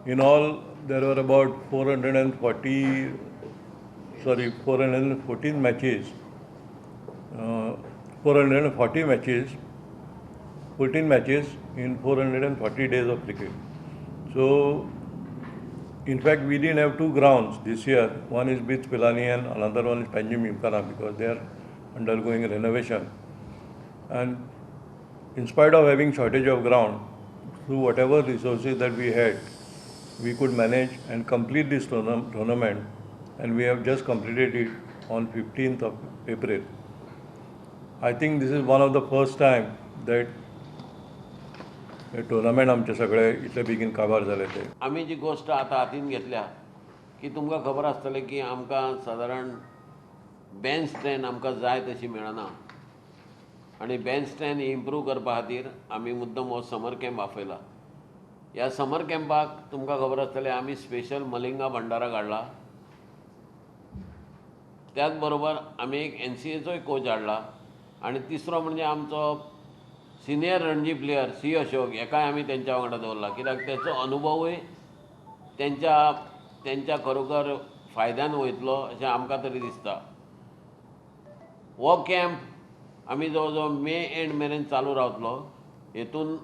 In all, there were about 414 matches, 440 matches, 14 matches in 440 days of cricket. So, in fact, we didn't have two grounds this year. One is Beach Pilani and another one is Panjim Gymkhana because they are undergoing renovation. And in spite of having shortage of ground, through whatever resources that we had, we could manage and complete this tournament, and we have just completed it on 15th of April. I think this is one of the first time that tournament आमचे सगळे इतले बेगीन काबार जाले ते. आमी जी गोष्ट आतां हातीन घेतल्या की तुमकां खबर आसतलें की आमकां सादारण बेंच स्ट्रेंथ आमकां जाय तशी मेळना आनी बेंच स्ट्रेंथ इम्प्रूव करपा खातीर आमी मुद्दम हो समर कॅम्प आपयला. ह्या समर कॅम्पाक तुमकां खबर आसतलें आमी स्पेशल मलिंगा भंडारा काडला. त्याच बरोबर आमी एक NCAचोय कोच हाडला आनी तिसरो म्हणजे आमचो senior Ranji player C Ashok हेकाय आमी तेंच्या वांगडा दवरला कित्याक तेचो अनुभवूय तेंच्या खरोखर फायद्यान वयतलो अशें आमकां तरी दिसता. हो कॅम्प आमी जवळ जवळ मे एंड मेरेन चालू रावतलो. हेतून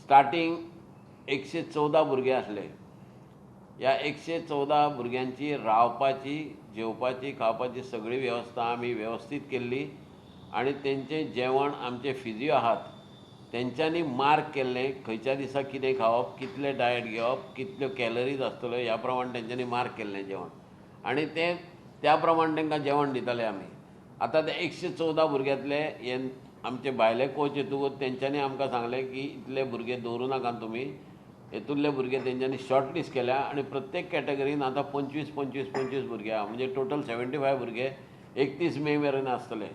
स्टार्टींग 114 भुरगे आसले. ह्या 114 भुरग्यांची रावपाची, जेवपाची, खावपाची सगळी वेवस्था आमी वेवस्थीत केल्ली आनी तेंचें जेवण आमचे फिजिओ आहात तेंच्यांनी मार्क केल्लें खंयच्या दिसा कितें खावप, कितले डायट घेवप, कितल्यो कॅलरीज आसतल्यो ह्या प्रमाणे तेंच्यांनी मार्क केल्लें जेवण आनी तें त्या प्रमाणे तांकां जेवण दिताले आमी. आतां ते 114 भुरग्यांतले हे आमचे भायले कोच येतकूच तेंच्यांनी आमकां सांगलें की इतले भुरगे दवरूं नाकात तुमी. हेतूंतले भुरगे तेंच्यांनी शॉर्ट लिस्ट केल्या आनी प्रत्येक कॅटेगरीन आतां 25 भुरगे आहा म्हणजे टोटल 75 भुरगे 31 मे मेरेन आसतले.